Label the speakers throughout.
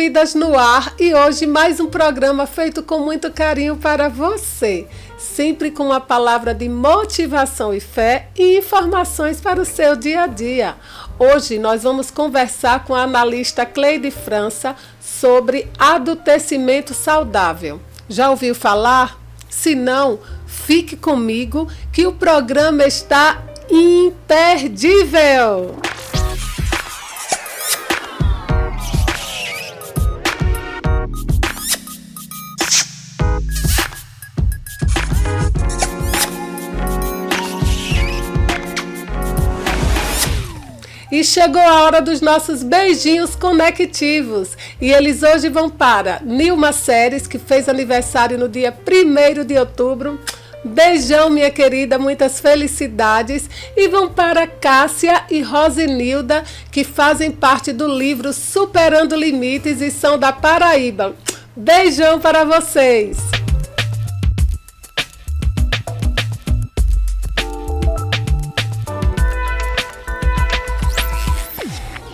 Speaker 1: Vidas no Ar e hoje mais um programa feito com muito carinho para você, sempre com uma palavra de motivação e fé e informações para o seu dia a dia. Hoje nós vamos conversar com a analista Cleide França sobre adultecimento saudável. Já ouviu falar? Se não, fique comigo que o programa está imperdível! E chegou a hora dos nossos beijinhos conectivos. E eles hoje vão para Nilma Séries, que fez aniversário no dia 1º de outubro. Beijão, minha querida, muitas felicidades. E vão para Cássia e Rosinilda, que fazem parte do livro Superando Limites e são da Paraíba. Beijão para vocês.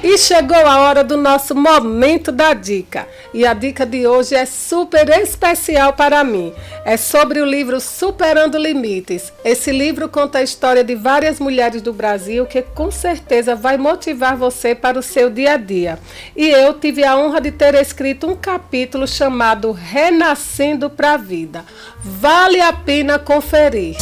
Speaker 1: E chegou a hora do nosso momento da dica. E a dica de hoje é super especial para mim. É sobre o livro Superando Limites. Esse livro conta a história de várias mulheres do Brasil que com certeza vai motivar você para o seu dia a dia. E eu tive a honra de ter escrito um capítulo chamado Renascendo para a Vida. Vale a pena conferir.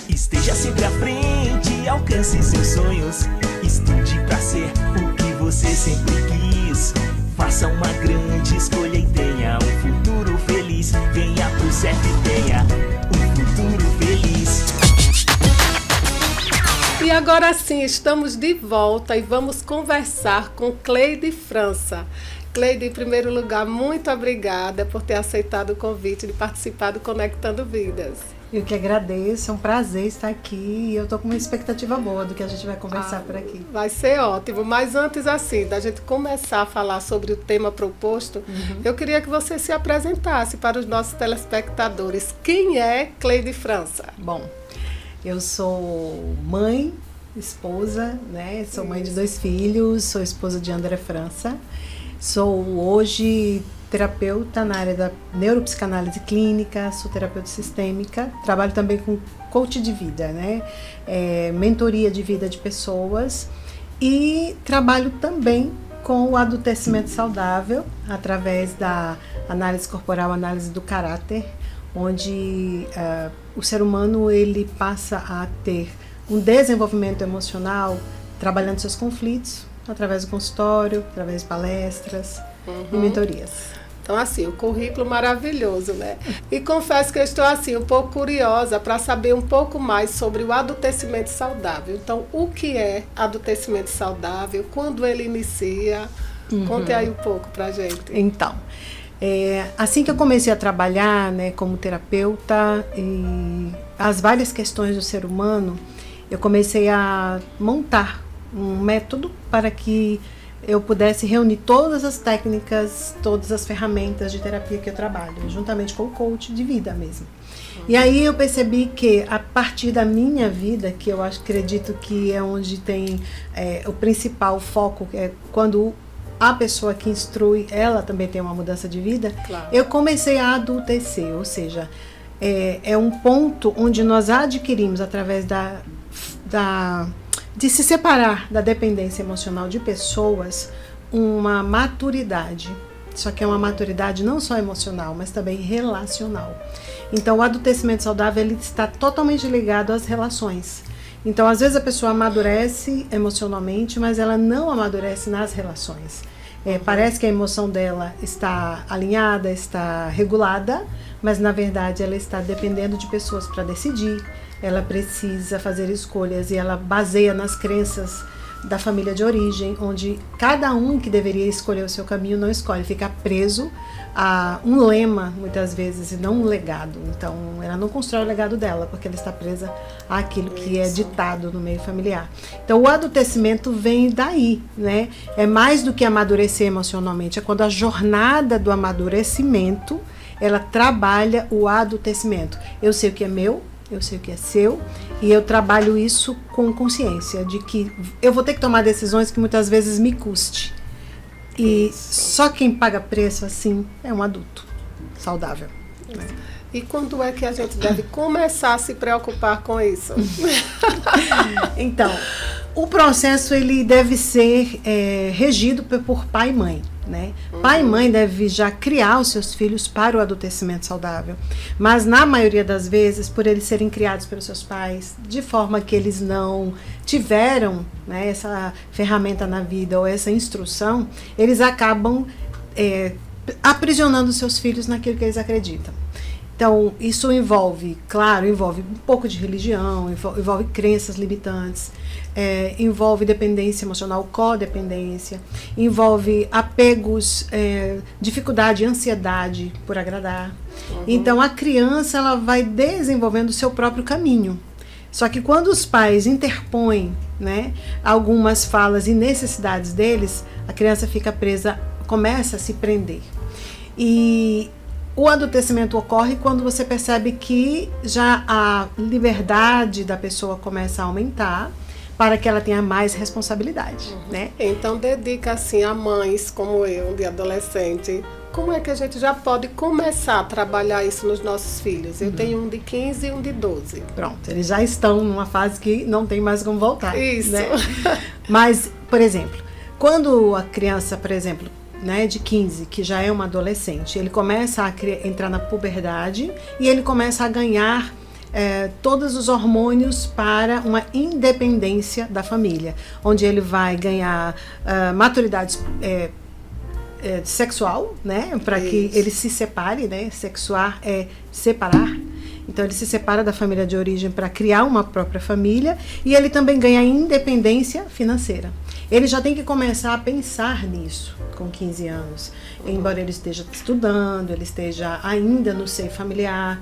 Speaker 2: Esteja sempre à frente, alcance seus sonhos. Estude pra ser o que você sempre quis. Faça uma grande escolha e tenha um futuro feliz. Venha pro certo e tenha um futuro feliz.
Speaker 1: E agora sim, estamos de volta e vamos conversar com Cleide França. Cleide, em primeiro lugar, muito obrigada por ter aceitado o convite de participar do Conectando Vidas.
Speaker 3: Eu que agradeço, é um prazer estar aqui e eu estou com uma expectativa boa do que a gente vai conversar por aqui.
Speaker 1: Vai ser ótimo, mas antes assim, da gente começar a falar sobre o tema proposto, eu queria que você se apresentasse para os nossos telespectadores. Quem é Cleide França?
Speaker 3: Bom, eu sou mãe, esposa, né? Sou mãe de 2 filhos, sou esposa de André França. Sou hoje terapeuta na área da neuropsicanálise clínica, sou terapeuta sistêmica, trabalho também com coach de vida, né? Mentoria de vida de pessoas e trabalho também com o adultecimento saudável através da análise corporal, análise do caráter, onde o ser humano ele passa a ter um desenvolvimento emocional trabalhando seus conflitos através do consultório, através de palestras e mentorias.
Speaker 1: Então, assim, o currículo maravilhoso, né? E confesso que eu estou, assim, um pouco curiosa para saber um pouco mais sobre o adultecimento saudável. Então, o que é adultecimento saudável? Quando ele inicia? Conte aí um pouco pra gente.
Speaker 3: Então, assim que eu comecei a trabalhar, né, como terapeuta e as várias questões do ser humano, eu comecei a montar um método para que eu pudesse reunir todas as técnicas, todas as ferramentas de terapia que eu trabalho, juntamente com o coach de vida mesmo. E aí eu percebi que a partir da minha vida, que eu acredito que é onde tem o principal foco, é quando a pessoa que instrui, ela também tem uma mudança de vida, claro. Eu comecei a adultecer, ou seja, é um ponto onde nós adquirimos através de se separar da dependência emocional de pessoas, uma maturidade. Só que é uma maturidade não só emocional, mas também relacional. Então, o adultecimento saudável ele está totalmente ligado às relações. Então, às vezes a pessoa amadurece emocionalmente, mas ela não amadurece nas relações. Parece que a emoção dela está alinhada, está regulada, mas na verdade ela está dependendo de pessoas para decidir. Ela precisa fazer escolhas e ela baseia nas crenças da família de origem, onde cada um que deveria escolher o seu caminho não escolhe, fica preso a um lema, muitas vezes, e não um legado. Então, ela não constrói o legado dela, porque ela está presa àquilo que é ditado no meio familiar. Então, o adultecimento vem daí, né? É mais do que amadurecer emocionalmente, é quando a jornada do amadurecimento, ela trabalha o adultecimento. Eu sei o que é meu, eu sei o que é seu, e eu trabalho isso com consciência de que eu vou ter que tomar decisões que muitas vezes me custe. E só quem paga preço assim é um adulto saudável. Né?
Speaker 1: E quando é que a gente deve começar a se preocupar com isso?
Speaker 3: Então, o processo ele deve ser regido por pai e mãe. Né? Pai e mãe devem já criar os seus filhos para o adultecimento saudável, mas na maioria das vezes, por eles serem criados pelos seus pais, de forma que eles não tiveram, né, essa ferramenta na vida ou essa instrução, eles acabam aprisionando seus filhos naquilo que eles acreditam. Então, isso envolve um pouco de religião, envolve crenças limitantes, envolve dependência emocional, codependência, envolve apegos, dificuldade, ansiedade por agradar. Então, a criança ela vai desenvolvendo o seu próprio caminho. Só que quando os pais interpõem, né, algumas falas e necessidades deles, a criança fica presa, começa a se prender. E o adultecimento ocorre quando você percebe que já a liberdade da pessoa começa a aumentar para que ela tenha mais responsabilidade, né?
Speaker 1: Então, dedica assim a mães como eu, de adolescente. Como é que a gente já pode começar a trabalhar isso nos nossos filhos? Eu tenho um de 15 e um de 12.
Speaker 3: Pronto, eles já estão numa fase que não tem mais como voltar.
Speaker 1: Isso.
Speaker 3: Né? Mas, por exemplo, quando a criança, por exemplo, né, de 15, que já é uma adolescente, ele começa a entrar na puberdade e ele começa a ganhar todos os hormônios para uma independência da família, onde ele vai ganhar maturidade sexual, né, para que ele se separe, né, sexuar é separar. Então ele se separa da família de origem para criar uma própria família e ele também ganha independência financeira. Ele já tem que começar a pensar nisso com 15 anos, embora ele esteja estudando, ele esteja ainda no seio familiar,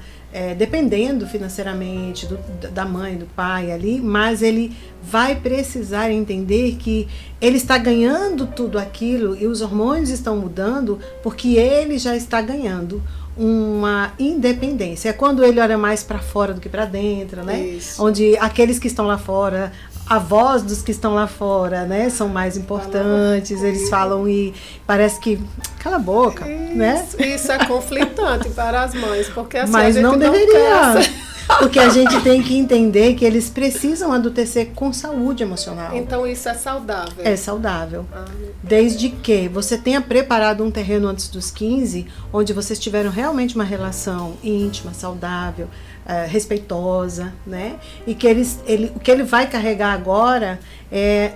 Speaker 3: dependendo financeiramente da mãe, do pai ali, mas ele vai precisar entender que ele está ganhando tudo aquilo e os hormônios estão mudando porque ele já está ganhando uma independência. É quando ele olha mais para fora do que para dentro, né? Isso. Onde aqueles que estão lá fora, a voz dos que estão lá fora, né, são mais importantes, eles falam e parece que cala a boca,
Speaker 1: isso,
Speaker 3: né?
Speaker 1: Isso é conflitante para as mães, porque assim,
Speaker 3: mas
Speaker 1: a gente
Speaker 3: não deveria.
Speaker 1: Quer.
Speaker 3: Porque a gente tem que entender que eles precisam adultecer com saúde emocional.
Speaker 1: Então isso é saudável?
Speaker 3: É saudável. Desde que você tenha preparado um terreno antes dos 15, onde vocês tiveram realmente uma relação íntima, saudável, respeitosa, né? E que o que ele vai carregar agora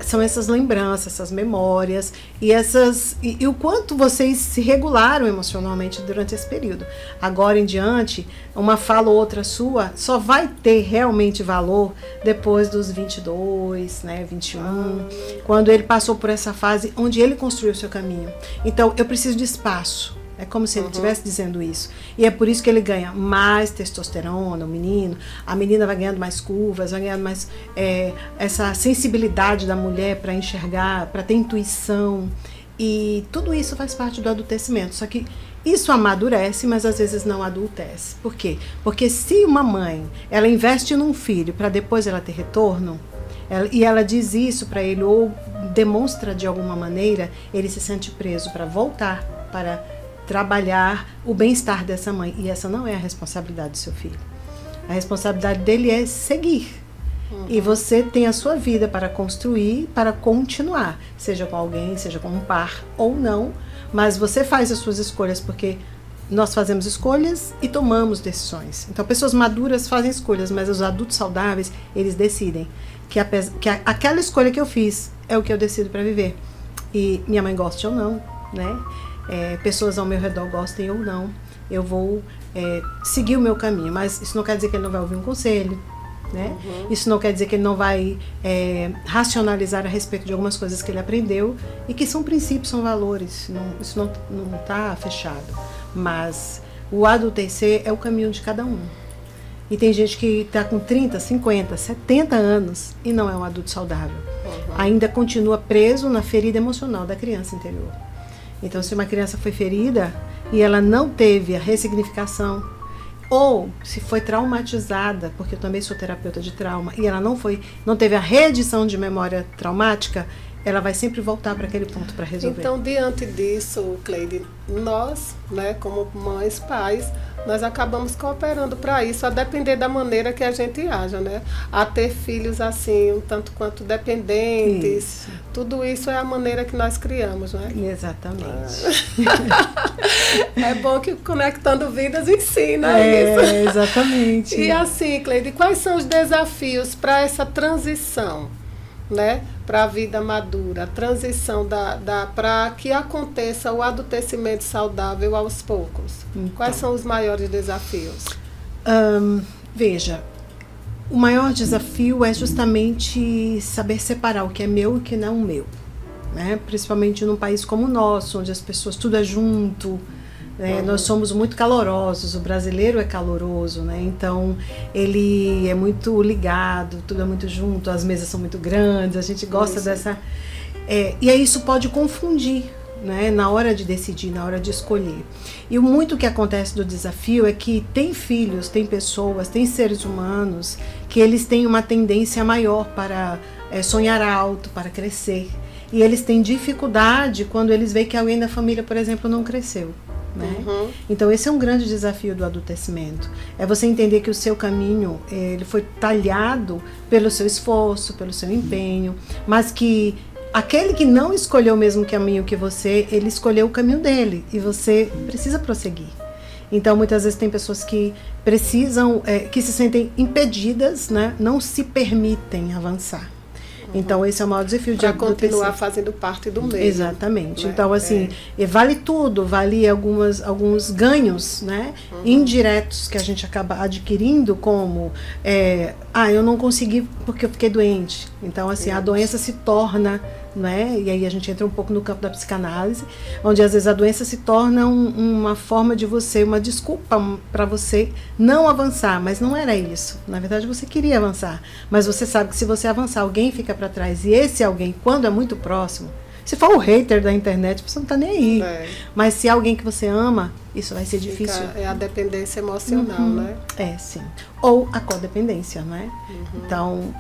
Speaker 3: são essas lembranças, essas memórias e o quanto vocês se regularam emocionalmente durante esse período. Agora em diante, uma fala ou outra sua só vai ter realmente valor depois dos 22, né, 21, quando ele passou por essa fase onde ele construiu o seu caminho. Então, eu preciso de espaço. É como se ele estivesse dizendo isso. E é por isso que ele ganha mais testosterona, o menino. A menina vai ganhando mais curvas, vai ganhando mais essa sensibilidade da mulher para enxergar, para ter intuição. E tudo isso faz parte do adultecimento. Só que isso amadurece, mas às vezes não adultece. Por quê? Porque se uma mãe ela investe num filho para depois ela ter retorno, e ela diz isso para ele ou demonstra de alguma maneira, ele se sente preso para voltar, para trabalhar o bem-estar dessa mãe. E essa não é a responsabilidade do seu filho. A responsabilidade dele é seguir. E você tem a sua vida para construir, para continuar. Seja com alguém, seja com um par ou não. Mas você faz as suas escolhas porque nós fazemos escolhas e tomamos decisões. Então, pessoas maduras fazem escolhas, mas os adultos saudáveis, eles decidem que aquela escolha que eu fiz é o que eu decido para viver. E minha mãe goste ou não, né? Pessoas ao meu redor gostem ou não, eu vou seguir o meu caminho, mas isso não quer dizer que ele não vai ouvir um conselho, né? Isso não quer dizer que ele não vai racionalizar a respeito de algumas coisas que ele aprendeu e que são princípios, são valores, isso não está fechado. Mas o adultecer é o caminho de cada um. E tem gente que está com 30, 50, 70 anos e não é um adulto saudável. Ainda continua preso na ferida emocional da criança interior. Então, se uma criança foi ferida e ela não teve a ressignificação, ou se foi traumatizada, porque eu também sou terapeuta de trauma, e ela não teve a reedição de memória traumática, ela vai sempre voltar para aquele ponto para resolver.
Speaker 1: Então, diante disso, Cleide, nós, né, como mães, pais, nós acabamos cooperando para isso, a depender da maneira que a gente haja, né? A ter filhos assim, um tanto quanto dependentes. Isso. Tudo isso é a maneira que nós criamos, né?
Speaker 3: Exatamente.
Speaker 1: É bom que Conectando Vidas ensina isso.
Speaker 3: Exatamente.
Speaker 1: E assim, Cleide, quais são os desafios para essa transição, né, para a vida madura, a transição para que aconteça o adultecimento saudável aos poucos? Então, quais são os maiores desafios?
Speaker 3: Veja, o maior desafio é justamente saber separar o que é meu e o que não é meu, né? Principalmente num país como o nosso, onde as pessoas tudo é junto. Nós somos muito calorosos, o brasileiro é caloroso, né? Então ele é muito ligado, tudo é muito junto, as mesas são muito grandes, a gente gosta dessa... e aí isso pode confundir, né? Na hora de decidir, na hora de escolher. E muito que acontece do desafio é que tem filhos, tem pessoas, tem seres humanos que eles têm uma tendência maior para sonhar alto, para crescer. E eles têm dificuldade quando eles veem que alguém da família, por exemplo, não cresceu. Né? Então esse é um grande desafio do adultecimento, é você entender que o seu caminho ele foi talhado pelo seu esforço, pelo seu empenho, mas que aquele que não escolheu o mesmo caminho que você, ele escolheu o caminho dele e você precisa prosseguir. Então muitas vezes tem pessoas que precisam, que se sentem impedidas, né? Não se permitem avançar. Então esse é o maior desafio de
Speaker 1: continuar fazendo parte do meio.
Speaker 3: Exatamente. Né? Então assim, vale tudo, vale alguns ganhos, né? Indiretos que a gente acaba adquirindo, como eu não consegui porque eu fiquei doente. Então assim, a doença se torna, né? E aí a gente entra um pouco no campo da psicanálise, onde às vezes a doença se torna uma forma de você, uma desculpa para você não avançar, mas não era isso. Na verdade você queria avançar, mas você sabe que se você avançar, alguém fica para trás, e esse alguém, quando é muito próximo, se for o hater da internet, você não tá nem aí. Mas se é alguém que você ama, isso vai ser difícil.
Speaker 1: É a dependência emocional, né?
Speaker 3: Sim. Ou a codependência, não é? Então,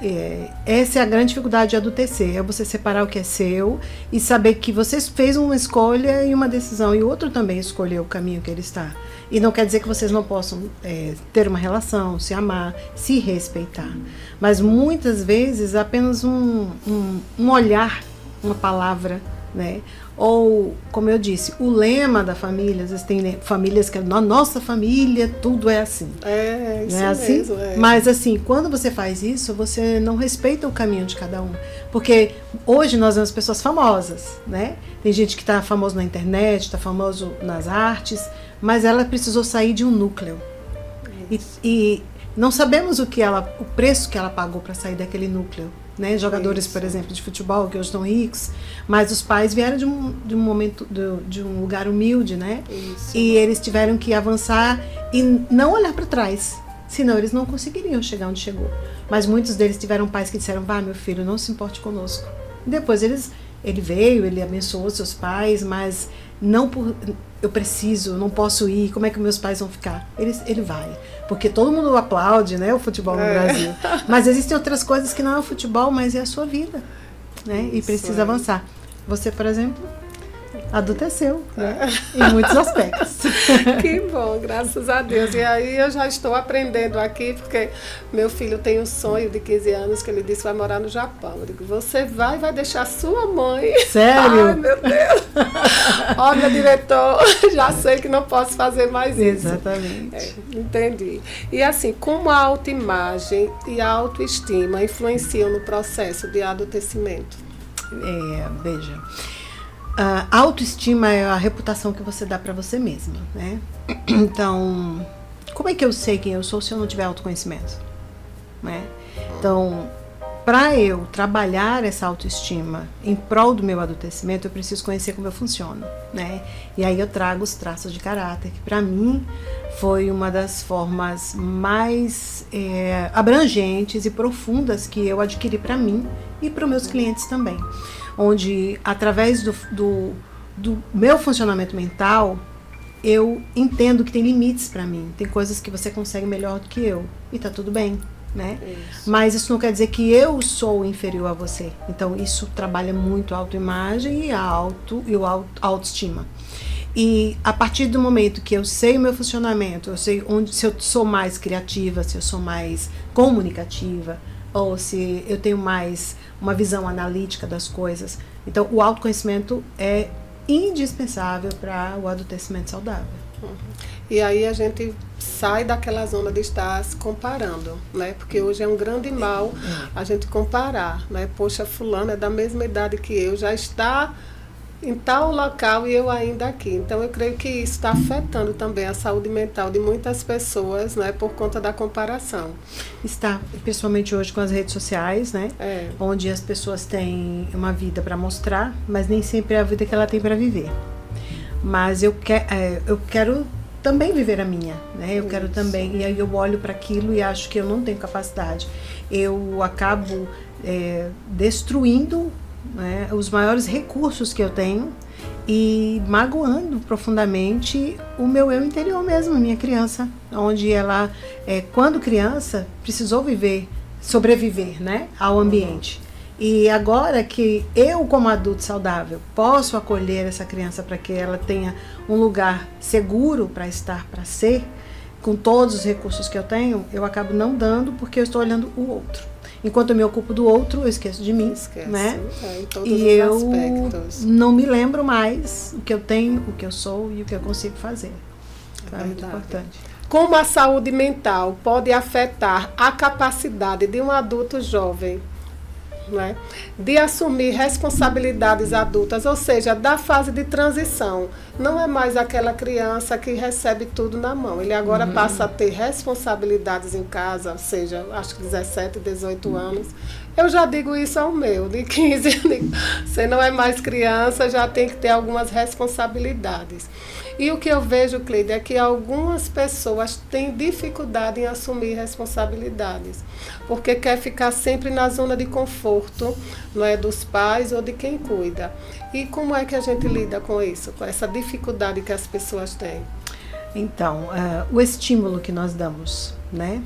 Speaker 3: essa é a grande dificuldade de adultecer, é você separar o que é seu e saber que você fez uma escolha e uma decisão, e o outro também escolheu o caminho que ele está. E não quer dizer que vocês não possam ter uma relação, se amar, se respeitar. Mas muitas vezes apenas um olhar, uma palavra, né? Ou, como eu disse, o lema da família, às vezes tem famílias que na nossa família tudo é assim.
Speaker 1: Isso
Speaker 3: não é assim?
Speaker 1: Mesmo.
Speaker 3: Mas assim, quando você faz isso, você não respeita o caminho de cada um. Porque hoje nós vemos pessoas famosas, né? Tem gente que está famoso na internet, está famoso nas artes, mas ela precisou sair de um núcleo. E não sabemos o preço que ela pagou para sair daquele núcleo. Né? Jogadores, por exemplo, de futebol, que hoje estão ricos, mas os pais vieram de um momento, de um lugar humilde, né? E eles tiveram que avançar e não olhar para trás, senão eles não conseguiriam chegar onde chegou. Mas muitos deles tiveram pais que disseram: vá, meu filho, não se importe conosco. E depois ele veio, ele abençoou seus pais, mas não por eu preciso, não posso ir, como é que meus pais vão ficar? Ele vai, porque todo mundo aplaude, né, o futebol no Brasil, mas existem outras coisas que não é o futebol, mas é a sua vida, né? E precisa avançar. Você, por exemplo, adulteceu, né? Em muitos aspectos.
Speaker 1: Que bom, graças a Deus. E aí eu já estou aprendendo aqui, porque meu filho tem um sonho de 15 anos que ele disse que vai morar no Japão. Eu digo: você vai deixar sua mãe.
Speaker 3: Sério?
Speaker 1: Ai, meu Deus. Olha, diretor, já sei que não posso fazer mais isso.
Speaker 3: Exatamente.
Speaker 1: Entendi. E assim, como a autoimagem e a autoestima influenciam no processo de adultecimento?
Speaker 3: Veja, a autoestima é a reputação que você dá para você mesma, né? Então, como é que eu sei quem eu sou se eu não tiver autoconhecimento? Né? Então, para eu trabalhar essa autoestima em prol do meu adultecimento, eu preciso conhecer como eu funciono, né? E aí eu trago os traços de caráter, que para mim foi uma das formas mais abrangentes e profundas que eu adquiri para mim e para os meus clientes também. Onde, através do meu funcionamento mental, eu entendo que tem limites para mim. Tem coisas que você consegue melhor do que eu. E tá tudo bem. Né? Isso. Mas isso não quer dizer que eu sou inferior a você. Então isso trabalha muito a autoimagem e a autoestima. E a partir do momento que eu sei o meu funcionamento, eu sei se eu sou mais criativa, se eu sou mais comunicativa, ou se eu tenho mais uma visão analítica das coisas. Então o autoconhecimento é indispensável para o adultecimento saudável.
Speaker 1: E aí a gente sai daquela zona de estar se comparando, né? Porque hoje é um grande mal a gente comparar, né? Poxa, fulano é da mesma idade que eu, já está em tal local e eu ainda aqui. Então eu creio que isso está afetando também a saúde mental de muitas pessoas, né? Por conta da comparação.
Speaker 3: Está, principalmente hoje com as redes sociais, né? Onde as pessoas têm uma vida para mostrar, mas nem sempre é a vida que ela tem para viver. Mas eu quero também viver a minha, né? Eu quero também, e aí eu olho para aquilo e acho que eu não tenho capacidade. Eu acabo destruindo, né, os maiores recursos que eu tenho e magoando profundamente o meu eu interior mesmo, minha criança, onde ela, quando criança, precisou sobreviver, né, ao ambiente. E agora que eu, como adulto saudável, posso acolher essa criança para que ela tenha um lugar seguro para estar, para ser, com todos os recursos que eu tenho, eu acabo não dando porque eu estou olhando o outro. Enquanto eu me ocupo do outro, eu esqueço de mim, né?
Speaker 1: Em todos
Speaker 3: e
Speaker 1: os
Speaker 3: eu
Speaker 1: aspectos.
Speaker 3: Não me lembro mais o que eu tenho, o que eu sou e o que eu consigo fazer. Então, é muito importante.
Speaker 1: Como a saúde mental pode afetar a capacidade de um adulto jovem, né, de assumir responsabilidades adultas, ou seja, da fase de transição. Não é mais aquela criança que recebe tudo na mão. Ele agora passa a ter responsabilidades em casa, ou seja, acho que 17, 18 anos. Eu já digo isso ao meu, de 15 anos. Você não é mais criança, já tem que ter algumas responsabilidades. E o que eu vejo, Cleide, é que algumas pessoas têm dificuldade em assumir responsabilidades, porque quer ficar sempre na zona de conforto, não é, dos pais ou de quem cuida. E como é que a gente lida com isso, com essa dificuldade que as pessoas têm?
Speaker 3: Então, o estímulo que nós damos, né,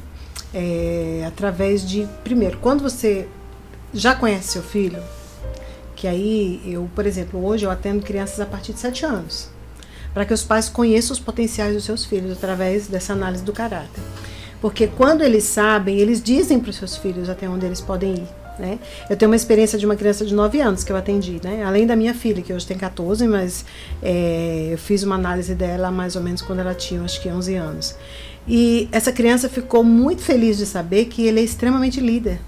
Speaker 3: através de, primeiro, quando você já conhece seu filho, que aí eu, por exemplo, hoje eu atendo crianças a partir de 7 anos, para que os pais conheçam os potenciais dos seus filhos através dessa análise do caráter. Porque quando eles sabem, eles dizem para os seus filhos até onde eles podem ir, né? Eu tenho uma experiência de uma criança de 9 anos que eu atendi, né? Além da minha filha, que hoje tem 14, mas eu fiz uma análise dela mais ou menos quando ela tinha, acho que 11 anos. E essa criança ficou muito feliz de saber que ele é extremamente líder.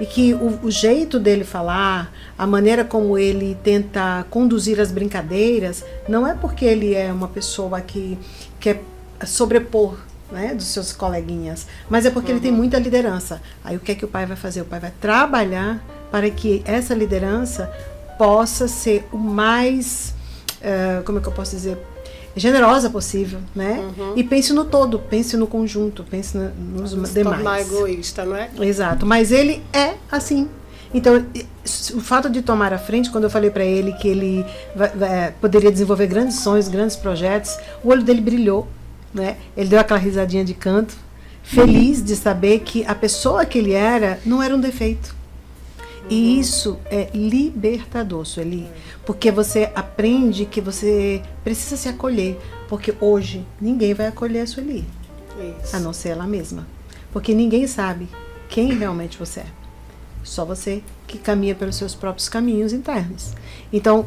Speaker 3: E que o jeito dele falar, a maneira como ele tenta conduzir as brincadeiras, não é porque ele é uma pessoa que quer sobrepor, né, dos seus coleguinhas, mas é porque ele tem muita liderança. Aí o que é que o pai vai fazer? O pai vai trabalhar para que essa liderança possa ser o mais, como é que eu posso dizer, generosa possível, né? E pense no todo, pense no conjunto, pense nos demais.
Speaker 1: Tornar egoísta, não é?
Speaker 3: Exato, mas ele é assim. Então, o fato de tomar a frente, quando eu falei para ele que ele poderia desenvolver grandes sonhos, grandes projetos, o olho dele brilhou, né? Ele deu aquela risadinha de canto, feliz de saber que a pessoa que ele era não era um defeito. E isso é libertador, Sueli, porque você aprende que você precisa se acolher, porque hoje ninguém vai acolher a Sueli, a não ser ela mesma, porque ninguém sabe quem realmente você é, só você que caminha pelos seus próprios caminhos internos. Então,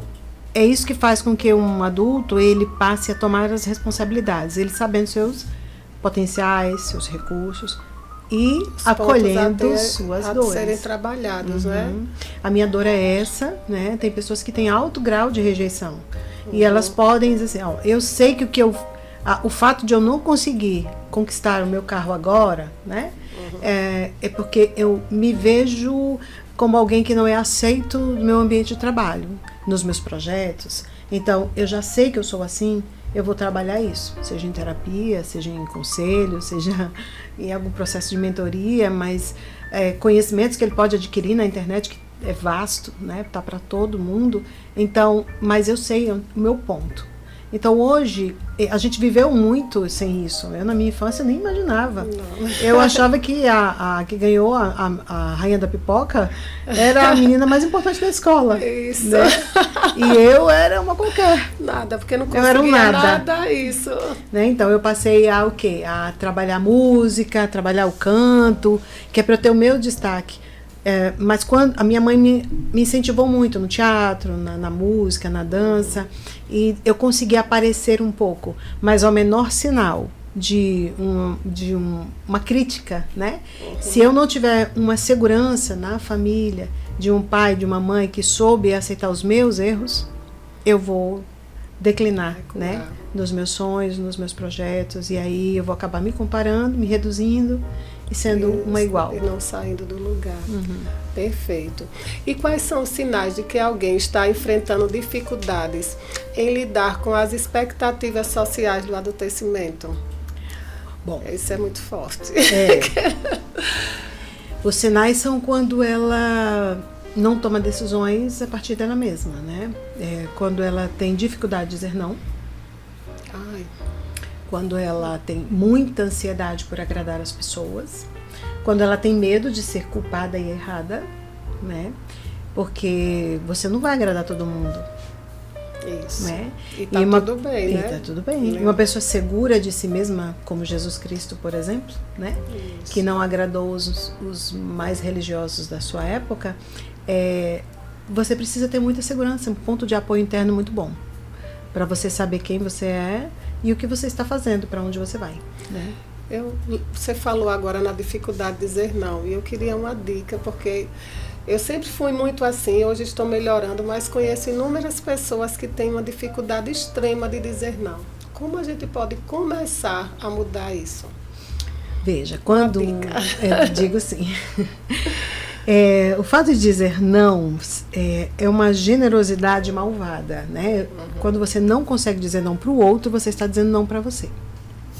Speaker 3: é isso que faz com que um adulto, ele passe a tomar as responsabilidades, ele sabendo seus potenciais, seus recursos, e os acolhendo suas dores.
Speaker 1: Serem trabalhados, né?
Speaker 3: A minha dor é essa, né? Tem pessoas que têm alto grau de rejeição. E elas podem dizer assim, ó, eu sei que o que eu O fato de eu não conseguir conquistar o meu carro agora, né? É porque eu me vejo como alguém que não é aceito no meu ambiente de trabalho, nos meus projetos. Então, eu já sei que eu sou assim, eu vou trabalhar isso, seja em terapia, seja em conselho, seja em algum processo de mentoria, mas conhecimentos que ele pode adquirir na internet, que é vasto, né? Tá para todo mundo. Então, mas eu sei o meu ponto. Então hoje, a gente viveu muito sem isso. Eu na minha infância nem imaginava. Não. Eu achava que a que ganhou a Rainha da Pipoca era a menina mais importante da escola.
Speaker 1: Isso.
Speaker 3: Né? E eu era uma qualquer.
Speaker 1: Nada, porque não conseguia
Speaker 3: eu era um nada.
Speaker 1: Isso.
Speaker 3: Né? Então eu passei a o quê? A trabalhar música, a trabalhar o canto, que é para eu ter o meu destaque. Mas quando a minha mãe me incentivou muito no teatro, na música, na dança, e eu consegui aparecer um pouco, mas ao menor sinal de uma crítica, né? Se eu não tiver uma segurança na família, de um pai, de uma mãe que soube aceitar os meus erros, eu vou declinar, né? Nos meus sonhos, nos meus projetos, e aí eu vou acabar me comparando, me reduzindo, e sendo uma igual.
Speaker 1: E não saindo do lugar. Perfeito. E quais são os sinais de que alguém está enfrentando dificuldades em lidar com as expectativas sociais do adultecimento?
Speaker 3: Bom,
Speaker 1: isso é muito forte.
Speaker 3: Os sinais são quando ela não toma decisões a partir dela mesma, né? Quando ela tem dificuldade de dizer não. Quando ela tem muita ansiedade por agradar as pessoas, quando ela tem medo de ser culpada e errada, né? Porque você não vai agradar todo mundo.
Speaker 1: Isso.
Speaker 3: Né?
Speaker 1: E tá tudo bem, né?
Speaker 3: Tá tudo bem. Uma pessoa segura de si mesma, como Jesus Cristo, por exemplo, né?
Speaker 1: Isso.
Speaker 3: Que não agradou os mais religiosos da sua época, você precisa ter muita segurança, um ponto de apoio interno muito bom, para você saber quem você é e o que você está fazendo, para onde você vai, né?
Speaker 1: Você falou agora na dificuldade de dizer não, e eu queria uma dica, porque eu sempre fui muito assim, hoje estou melhorando, mas conheço inúmeras pessoas que têm uma dificuldade extrema de dizer não. Como a gente pode começar a mudar isso?
Speaker 3: Veja, quando eu digo assim, o fato de dizer não é uma generosidade malvada, né? Quando você não consegue dizer não para o outro, você está dizendo não para você.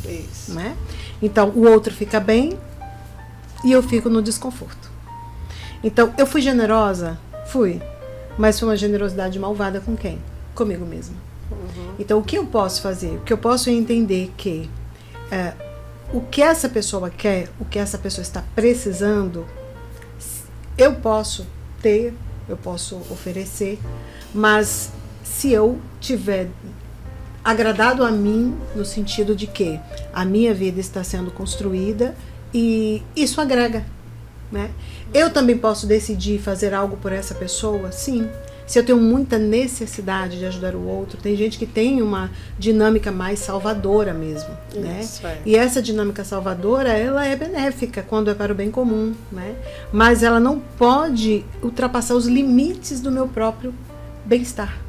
Speaker 1: Isso.
Speaker 3: Né? Então, o outro fica bem e eu fico no desconforto. Então, eu fui generosa? Fui. Mas foi uma generosidade malvada com quem? Comigo mesma. Então, o que eu posso fazer? O que eu posso é entender que o que essa pessoa quer, o que essa pessoa está precisando, eu posso ter, eu posso oferecer, mas se eu tiver agradado a mim, no sentido de que a minha vida está sendo construída e isso agrega, né? Eu também posso decidir fazer algo por essa pessoa? Sim. Se eu tenho muita necessidade de ajudar o outro, tem gente que tem uma dinâmica mais salvadora mesmo, né? E essa dinâmica salvadora, ela é benéfica quando é para o bem comum, né? Mas ela não pode ultrapassar os limites do meu próprio bem-estar.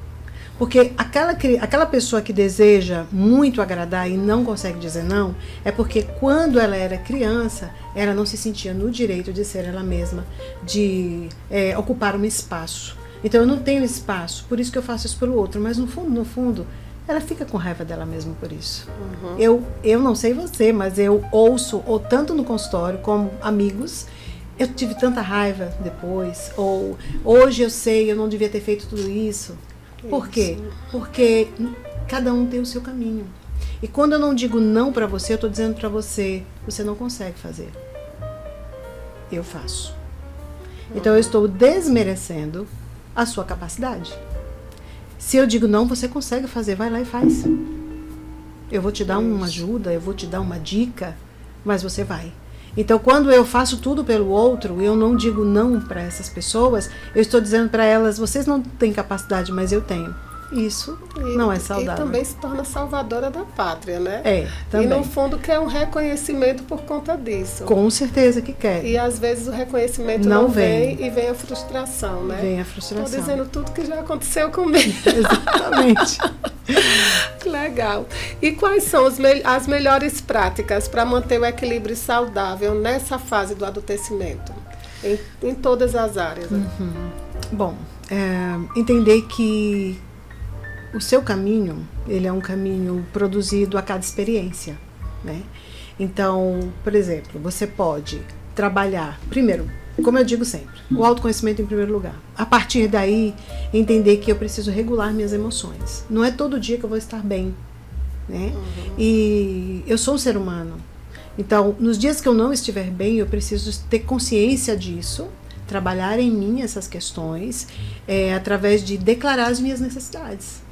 Speaker 3: Porque aquela pessoa que deseja muito agradar e não consegue dizer não, é porque quando ela era criança, ela não se sentia no direito de ser ela mesma, de ocupar um espaço. Então eu não tenho espaço, por isso que eu faço isso pelo outro, mas no fundo, ela fica com raiva dela mesma por isso. Eu não sei você, mas eu ouço, ou tanto no consultório como amigos, eu tive tanta raiva depois, ou hoje eu sei, eu não devia ter feito tudo isso. Por quê? Porque cada um tem o seu caminho. E quando eu não digo não para você, eu estou dizendo para você, você não consegue fazer. Eu faço. Então eu estou desmerecendo a sua capacidade. Se eu digo não, você consegue fazer, vai lá e faz. Eu vou te dar uma ajuda, eu vou te dar uma dica, mas você vai. Então, quando eu faço tudo pelo outro, eu não digo não para essas pessoas, eu estou dizendo para elas, vocês não têm capacidade, mas eu tenho. Isso não é saudável.
Speaker 1: E também se torna salvadora da pátria, né?
Speaker 3: Também.
Speaker 1: E no fundo quer um reconhecimento por conta disso.
Speaker 3: Com certeza que quer.
Speaker 1: E às vezes o reconhecimento não vem e vem a frustração, né?
Speaker 3: Vem a frustração.
Speaker 1: Estou dizendo tudo que já aconteceu comigo.
Speaker 3: Exatamente.
Speaker 1: Que legal. E quais são as melhores práticas para manter o equilíbrio saudável nessa fase do adultecimento? Em todas as áreas.
Speaker 3: Bom, entender que o seu caminho, ele é um caminho produzido a cada experiência, né? Então, por exemplo, você pode trabalhar, primeiro, como eu digo sempre, o autoconhecimento em primeiro lugar. A partir daí, entender que eu preciso regular minhas emoções. Não é todo dia que eu vou estar bem, né? E eu sou um ser humano. Então, nos dias que eu não estiver bem, eu preciso ter consciência disso, trabalhar em mim essas questões, através de declarar as minhas necessidades.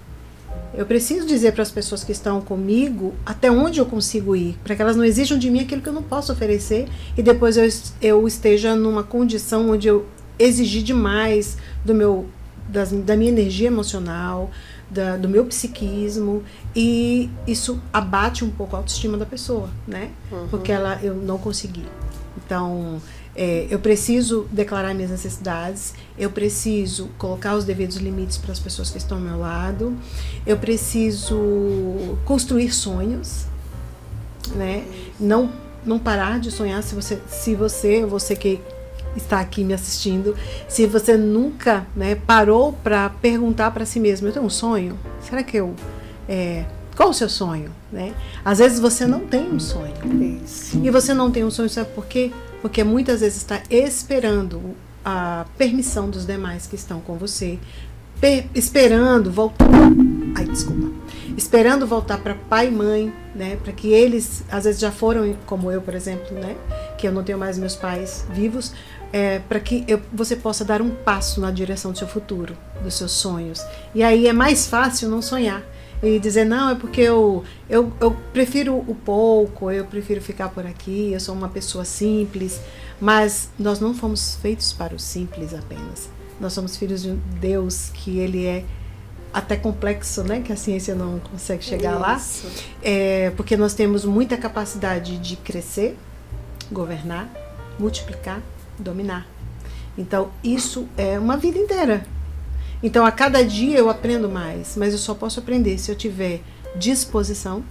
Speaker 3: Eu preciso dizer para as pessoas que estão comigo até onde eu consigo ir, para que elas não exijam de mim aquilo que eu não posso oferecer e depois eu esteja numa condição onde eu exigir demais da minha energia emocional, do meu psiquismo, e isso abate um pouco a autoestima da pessoa, né? Porque eu não consegui. Então, eu preciso declarar minhas necessidades, eu preciso colocar os devidos limites para as pessoas que estão ao meu lado, eu preciso construir sonhos, né? Não parar de sonhar. Se você que está aqui me assistindo, se você nunca, né, parou para perguntar para si mesmo, eu tenho um sonho? Será que qual o seu sonho? Né? Às vezes você não tem um sonho.
Speaker 1: Isso.
Speaker 3: E você não tem um sonho, sabe por quê? Porque muitas vezes está esperando a permissão dos demais que estão com você, esperando voltar. Esperando voltar para pai e mãe, né? Para que eles, às vezes já foram, como eu, por exemplo, né? Que eu não tenho mais meus pais vivos, para que você possa dar um passo na direção do seu futuro, dos seus sonhos. E aí é mais fácil não sonhar e dizer, não, é porque eu prefiro o pouco, eu prefiro ficar por aqui, eu sou uma pessoa simples. Mas nós não fomos feitos para o simples apenas. Nós somos filhos de um Deus que ele é até complexo, né? Que a ciência não consegue chegar lá. Porque nós temos muita capacidade de crescer, governar, multiplicar, dominar. Então, isso é uma vida inteira. Então, a cada dia eu aprendo mais, mas eu só posso aprender se eu tiver disposição,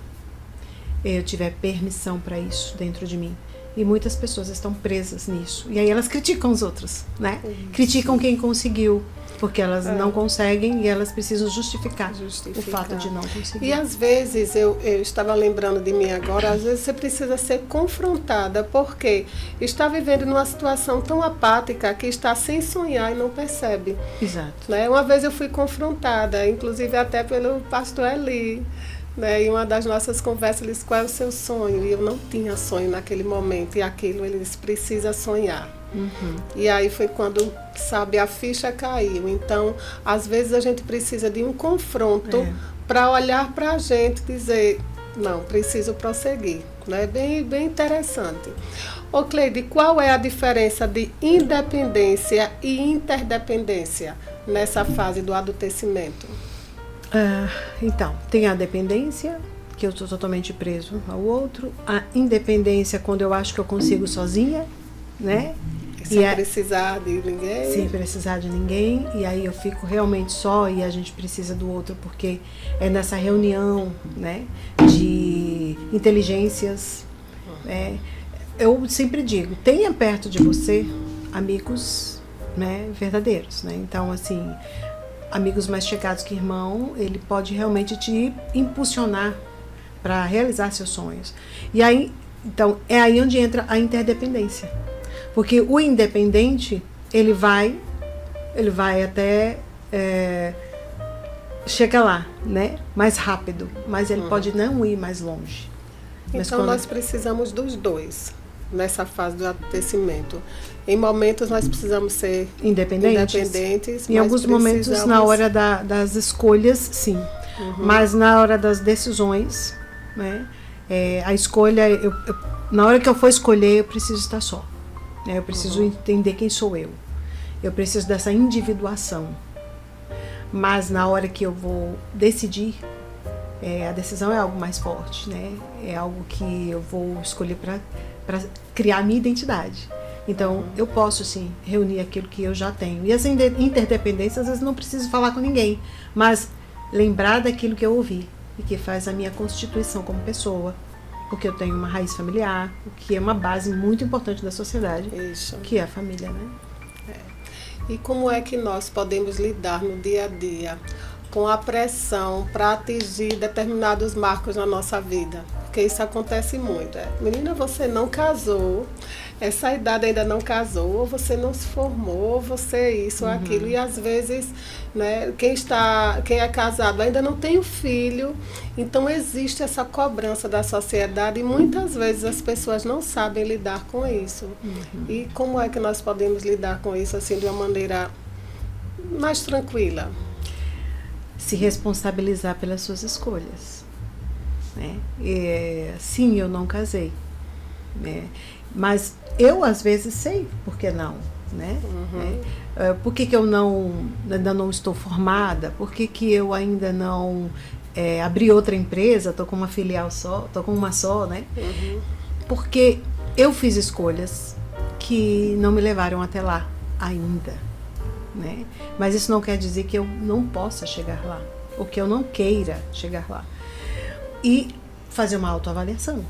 Speaker 3: eu tiver permissão para isso dentro de mim. E muitas pessoas estão presas nisso. E aí elas criticam os outros, né? Criticam quem conseguiu, porque elas não conseguem e elas precisam justificar o fato de não conseguir.
Speaker 1: E às vezes, eu estava lembrando de mim agora, às vezes você precisa ser confrontada, porque está vivendo numa situação tão apática que está sem sonhar e não percebe.
Speaker 3: Exato.
Speaker 1: Né? Uma vez eu fui confrontada, inclusive até pelo pastor Eli, né? Em uma das nossas conversas, ele disse, qual é o seu sonho? E eu não tinha sonho naquele momento, e aquilo ele disse, precisa sonhar. E aí foi quando, sabe, a ficha caiu. Então, às vezes a gente precisa de um confronto para olhar para a gente e dizer, não, preciso prosseguir. Né? Bem interessante. Ô Cleide, qual é a diferença de independência e interdependência nessa fase do adultecimento?
Speaker 3: Então, tem a dependência, que eu estou totalmente preso ao outro. A independência, quando eu acho que eu consigo sozinha, né?
Speaker 1: Sem precisar de ninguém.
Speaker 3: Sem precisar de ninguém. E aí eu fico realmente só e a gente precisa do outro, porque é nessa reunião, né, de inteligências. Né? Eu sempre digo, tenha perto de você amigos, né, verdadeiros. Né? Então, assim, amigos mais chegados que irmão, ele pode realmente te impulsionar para realizar seus sonhos. E aí, então, é aí onde entra a interdependência. Porque o independente, ele vai até chega lá, né? Mais rápido, mas ele pode não ir mais longe.
Speaker 1: Então nós precisamos dos dois nessa fase do adultecimento. Em momentos nós precisamos ser independentes,
Speaker 3: em alguns momentos, na hora das escolhas, sim. Mas na hora das decisões, né? A escolha, na hora que eu for escolher, eu preciso estar só. Eu preciso entender quem sou eu. Eu preciso dessa individuação. Mas na hora que eu vou decidir, a decisão é algo mais forte, né? É algo que eu vou escolher para criar a minha identidade. Então, eu posso, sim, reunir aquilo que eu já tenho. E essa interdependência, às vezes, não preciso falar com ninguém. Mas lembrar daquilo que eu ouvi e que faz a minha constituição como pessoa, porque eu tenho uma raiz familiar, o que é uma base muito importante da sociedade,
Speaker 1: Isso.
Speaker 3: que é a família, né?
Speaker 1: E como é que nós podemos lidar no dia a dia com a pressão para atingir determinados marcos na nossa vida? Porque isso acontece muito. Menina, você não casou, essa idade ainda não casou, ou você não se formou, você isso ou aquilo. E às vezes, né, quem é casado ainda não tem o filho, então existe essa cobrança da sociedade e muitas vezes as pessoas não sabem lidar com isso. E como é que nós podemos lidar com isso assim de uma maneira mais tranquila?
Speaker 3: Se responsabilizar pelas suas escolhas, né? Sim, eu não casei, né? Mas eu às vezes sei por que não, né? Por que eu ainda não estou formada? Por que eu ainda não abri outra empresa? Estou com uma filial só, estou com uma só, né? Porque eu fiz escolhas que não me levaram até lá ainda, né? Mas isso não quer dizer que eu não possa chegar lá, ou que eu não queira chegar lá. E fazer uma autoavaliação,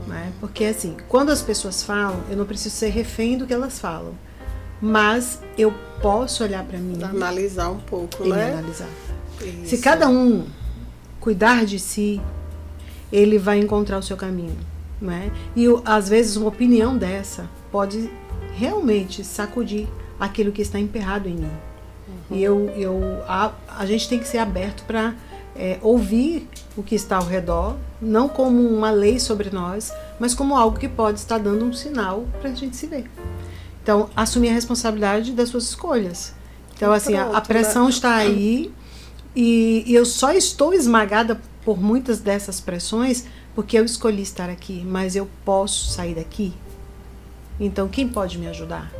Speaker 3: né? Porque assim, quando as pessoas falam, eu não preciso ser refém do que elas falam, mas eu posso olhar para mim,
Speaker 1: Analisar um pouco,
Speaker 3: e
Speaker 1: né?
Speaker 3: me analisar.
Speaker 1: Isso.
Speaker 3: Se cada um cuidar de si, ele vai encontrar o seu caminho, né? E às vezes uma opinião dessa pode realmente sacudir aquilo que está emperrado em mim. E a gente tem que ser aberto para ouvir o que está ao redor, não como uma lei sobre nós, mas como algo que pode estar dando um sinal para a gente se ver. Então, assumir a responsabilidade das suas escolhas. Então, assim, a pressão está aí e eu só estou esmagada por muitas dessas pressões porque eu escolhi estar aqui, mas eu posso sair daqui? Então, quem pode me ajudar?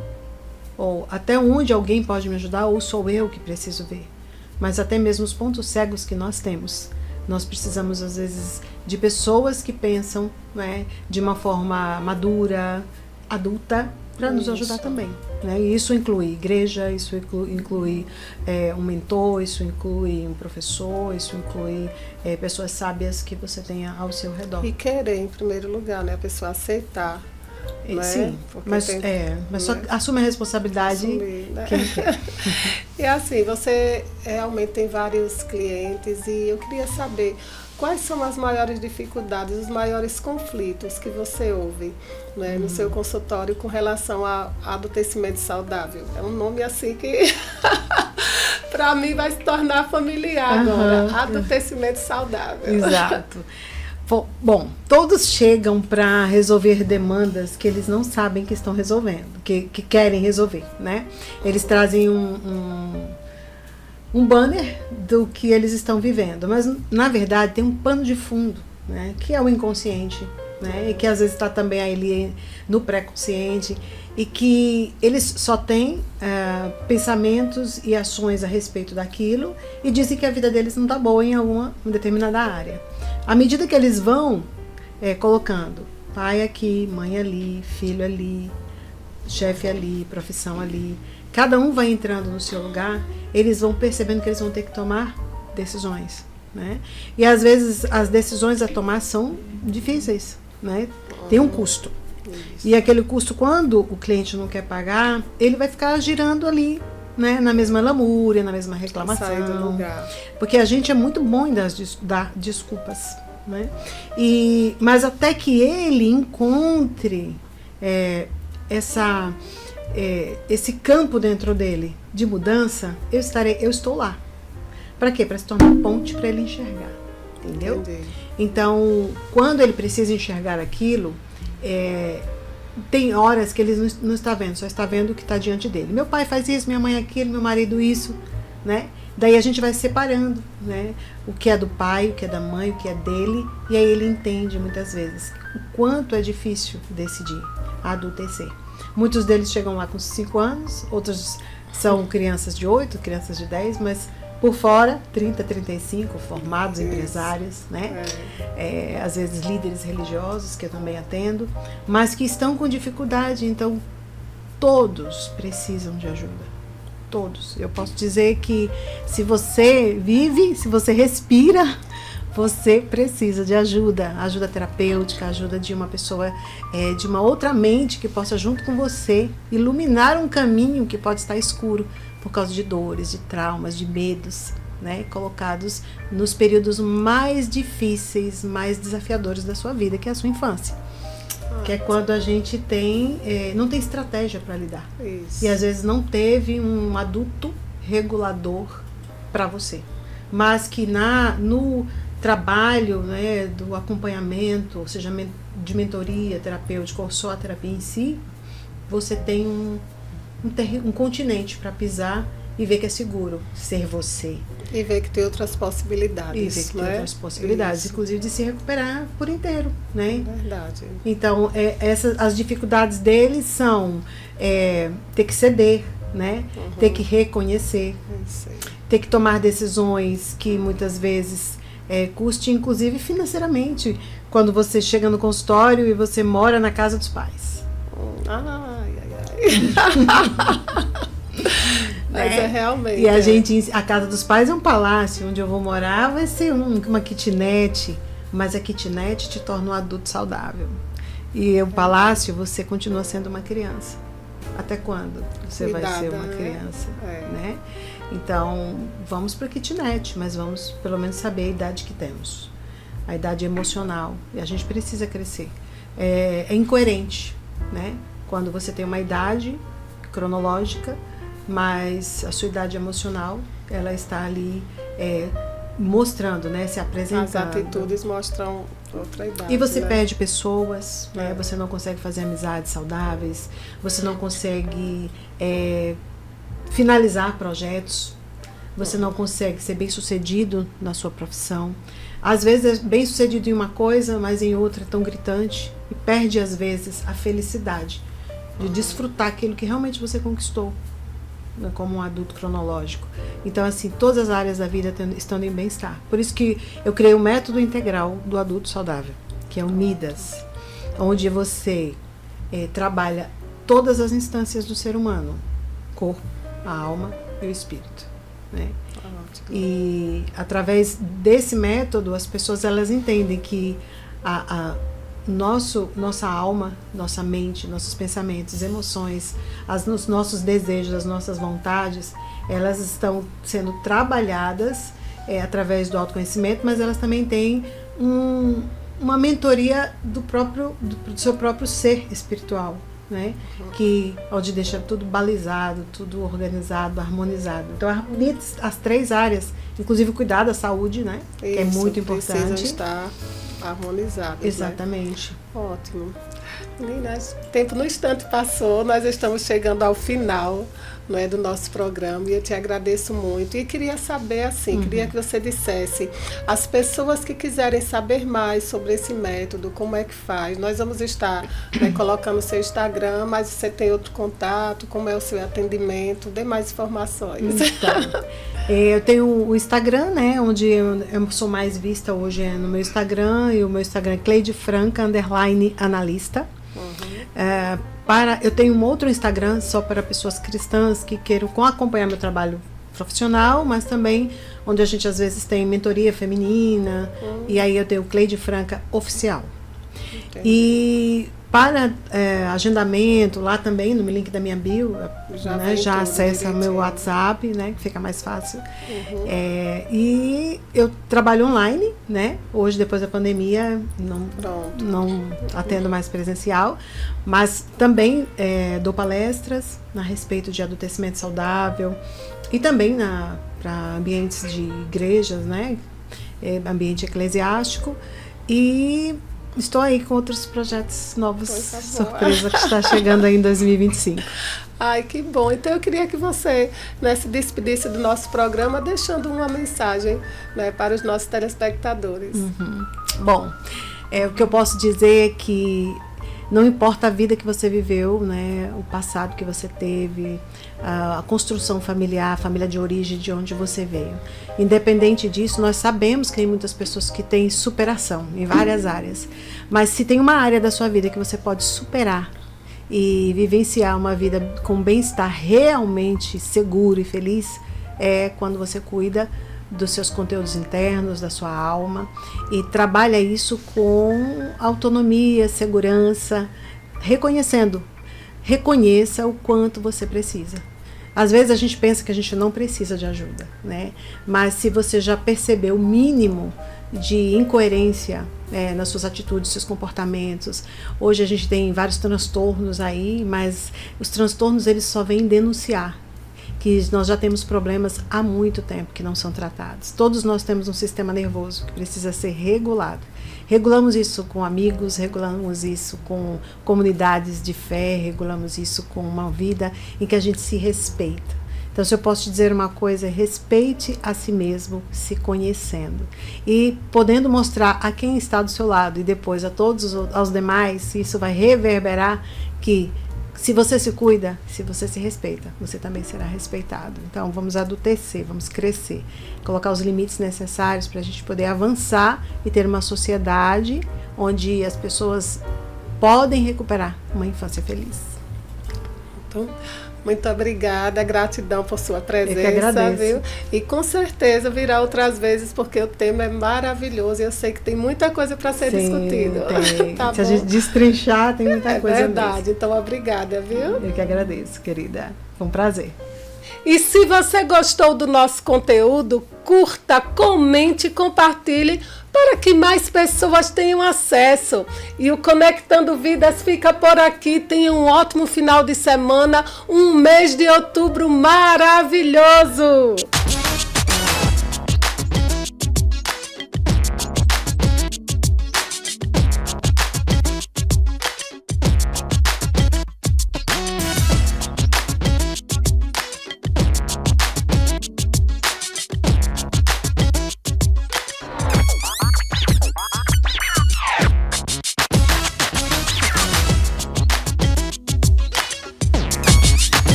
Speaker 3: Ou até onde alguém pode me ajudar, ou sou eu que preciso ver. Mas até mesmo os pontos cegos que nós temos, nós precisamos às vezes de pessoas que pensam, né, de uma forma madura, adulta, para nos ajudar também, né? E isso inclui igreja, isso inclui um mentor, isso inclui um professor, isso inclui pessoas sábias que você tenha ao seu redor.
Speaker 1: E querer, em primeiro lugar, né? A pessoa aceitar. Né?
Speaker 3: Sim, mas só
Speaker 1: né?
Speaker 3: assume a responsabilidade.
Speaker 1: Assumir, né?
Speaker 3: Quem quer.
Speaker 1: E assim, você realmente tem vários clientes e eu queria saber quais são as maiores dificuldades, os maiores conflitos que você ouve, né, no seu consultório com relação a adultecimento saudável. É um nome assim que para mim vai se tornar familiar agora, adultecimento saudável.
Speaker 3: Exato. Bom, todos chegam para resolver demandas que eles não sabem que estão resolvendo, que querem resolver, né? Eles trazem um banner do que eles estão vivendo, mas na verdade tem um pano de fundo, né? Que é o inconsciente, né? E que às vezes está também ali no pré-consciente e que eles só têm pensamentos e ações a respeito daquilo e dizem que a vida deles não está boa em alguma determinada área. À medida que eles vão colocando pai aqui, mãe ali, filho ali, chefe ali, profissão ali, cada um vai entrando no seu lugar, eles vão percebendo que eles vão ter que tomar decisões, né? E às vezes as decisões a tomar são difíceis, né? Tem um custo. Isso. E aquele custo, quando o cliente não quer pagar, ele vai ficar girando ali, né, na mesma lamúria, na mesma reclamação.
Speaker 1: Sair do lugar.
Speaker 3: Porque a gente é muito bom em dar desculpas, né? Mas até que ele encontre esse campo dentro dele de mudança, eu estou lá. Para quê? Para se tornar ponte para ele enxergar, entendeu?
Speaker 1: Entendi.
Speaker 3: Então, quando ele precisa enxergar aquilo, tem horas que ele não está vendo, só está vendo o que está diante dele. Meu pai faz isso, minha mãe aquilo, meu marido isso, né? Daí a gente vai separando, né? O que é do pai, o que é da mãe, o que é dele, e aí ele entende muitas vezes o quanto é difícil decidir, adultecer. Muitos deles chegam lá com 5 anos, outros são crianças de 8, crianças de 10, mas por fora, 30, 35, formados, empresários, né? Às vezes líderes religiosos, que eu também atendo, mas que estão com dificuldade. Então, todos precisam de ajuda. todos. Eu posso dizer que se você vive, se você respira, você precisa de ajuda terapêutica, ajuda de uma pessoa, de uma outra mente que possa, junto com você, iluminar um caminho que pode estar escuro por causa de dores, de traumas, de medos, né, colocados nos períodos mais difíceis, mais desafiadores da sua vida, que é a sua infância. Que é quando a gente não tem estratégia para lidar.
Speaker 1: Isso.
Speaker 3: E às vezes não teve um adulto regulador para você. Mas que no trabalho, né, do acompanhamento, ou seja, de mentoria terapêutica ou só a terapia em si, você tem um continente para pisar e ver que é seguro ser você.
Speaker 1: E ver que tem outras possibilidades.
Speaker 3: E ver que tem outras possibilidades,
Speaker 1: Isso.
Speaker 3: inclusive de se recuperar por inteiro, né?
Speaker 1: Verdade.
Speaker 3: Então, as dificuldades deles são ter que ceder, né? Ter que reconhecer,
Speaker 1: Isso aí.
Speaker 3: ter que tomar decisões que muitas vezes custe, inclusive financeiramente, quando você chega no consultório e você mora na casa dos pais.
Speaker 1: Ai. Mas
Speaker 3: Né?
Speaker 1: Realmente.
Speaker 3: E a casa dos pais é um palácio, onde eu vou morar vai ser uma kitnet, mas a kitnet te torna um adulto saudável. E o palácio, você continua sendo uma criança. Até quando você vai ser uma criança? Né? Então, vamos para a kitnet, mas vamos pelo menos saber a idade que temos. A idade emocional. E a gente precisa crescer. É incoerente, né? Quando você tem uma idade cronológica, mas a sua idade emocional, ela está ali mostrando, né? Se apresentando.
Speaker 1: As atitudes mostram outra idade.
Speaker 3: E você
Speaker 1: né?
Speaker 3: perde pessoas, né? Você não consegue fazer amizades saudáveis, você não consegue finalizar projetos, você não consegue ser bem sucedido na sua profissão. Às vezes é bem sucedido em uma coisa, mas em outra é tão gritante e perde às vezes a felicidade de desfrutar aquilo que realmente você conquistou, né, como um adulto cronológico. Então, assim, todas as áreas da vida estão em bem-estar. Por isso que eu criei o método integral do adulto saudável, que é o MIDAS, onde você trabalha todas as instâncias do ser humano, corpo, a alma e o espírito, né? E através desse método as pessoas elas entendem que nossa alma, nossa mente, nossos pensamentos, emoções, os nossos desejos, as nossas vontades, elas estão sendo trabalhadas através do autoconhecimento, mas elas também têm uma mentoria do seu próprio ser espiritual, né? Que onde deixa tudo balizado, tudo organizado, harmonizado. Então harmoniza as três áreas, inclusive cuidar da saúde, né? Que é muito importante.
Speaker 1: Precisa estar harmonizado.
Speaker 3: Exatamente.
Speaker 1: Né? Ótimo. Meninas, o tempo no instante passou, nós estamos chegando ao final, não é, do nosso programa, e eu te agradeço muito. E queria saber, assim, queria que você dissesse, as pessoas que quiserem saber mais sobre esse método, como é que faz? Nós vamos estar colocando o seu Instagram, mas você tem outro contato, como é o seu atendimento, dê mais informações.
Speaker 3: Então, eu tenho o Instagram, né, onde eu sou mais vista hoje no meu Instagram, e o meu Instagram é @cleidefranca_analista. Eu tenho um outro Instagram só para pessoas cristãs que queiram acompanhar meu trabalho profissional, mas também onde a gente às vezes tem mentoria feminina, e aí eu tenho o Cleide Franca Oficial.
Speaker 1: Entendi.
Speaker 3: E para agendamento, lá também no link da minha bio, já acessa meu WhatsApp, né, que fica mais fácil. E eu trabalho online, né? Hoje, depois da pandemia, não atendo mais presencial, mas também dou palestras a respeito de adultecimento saudável e também para ambientes de igrejas, né? Ambiente eclesiástico. E estou aí com outros projetos novos, surpresa, que está chegando aí em 2025.
Speaker 1: Ai, que bom. Então eu queria que você, né, se despedisse do nosso programa, deixando uma mensagem, né, para os nossos telespectadores.
Speaker 3: Bom, o que eu posso dizer é que não importa a vida que você viveu, né, o passado que você teve, a construção familiar, a família de origem, de onde você veio. Independente disso, nós sabemos que tem muitas pessoas que têm superação em várias áreas. Mas se tem uma área da sua vida que você pode superar e vivenciar uma vida com bem-estar realmente seguro e feliz é quando você cuida dos seus conteúdos internos, da sua alma, e trabalha isso com autonomia, segurança, reconheça o quanto você precisa. Às vezes a gente pensa que a gente não precisa de ajuda, né? Mas se você já percebeu o mínimo de incoerência nas suas atitudes, seus comportamentos. Hoje a gente tem vários transtornos aí, mas os transtornos eles só vêm denunciar que nós já temos problemas há muito tempo que não são tratados. Todos nós temos um sistema nervoso que precisa ser regulado. Regulamos isso com amigos, regulamos isso com comunidades de fé, regulamos isso com uma vida em que a gente se respeita. Então, se eu posso te dizer uma coisa, respeite a si mesmo, se conhecendo. E podendo mostrar a quem está do seu lado e depois a todos aos demais, isso vai reverberar que se você se cuida, se você se respeita, você também será respeitado. Então, vamos adultecer, vamos crescer, colocar os limites necessários para a gente poder avançar e ter uma sociedade onde as pessoas podem recuperar uma infância feliz.
Speaker 1: Então, muito obrigada, gratidão por sua presença,
Speaker 3: eu que agradeço.
Speaker 1: Viu? E com certeza virá outras vezes, porque o tema é maravilhoso e eu sei que tem muita coisa para ser discutido.
Speaker 3: Tá se bom? A gente destrinchar, tem muita coisa.
Speaker 1: É verdade, mesmo. Então obrigada, viu?
Speaker 3: Eu que agradeço, querida. Foi um prazer.
Speaker 1: E se você gostou do nosso conteúdo, curta, comente e compartilhe para que mais pessoas tenham acesso. E o Conectando Vidas fica por aqui. Tenha um ótimo final de semana, um mês de outubro maravilhoso!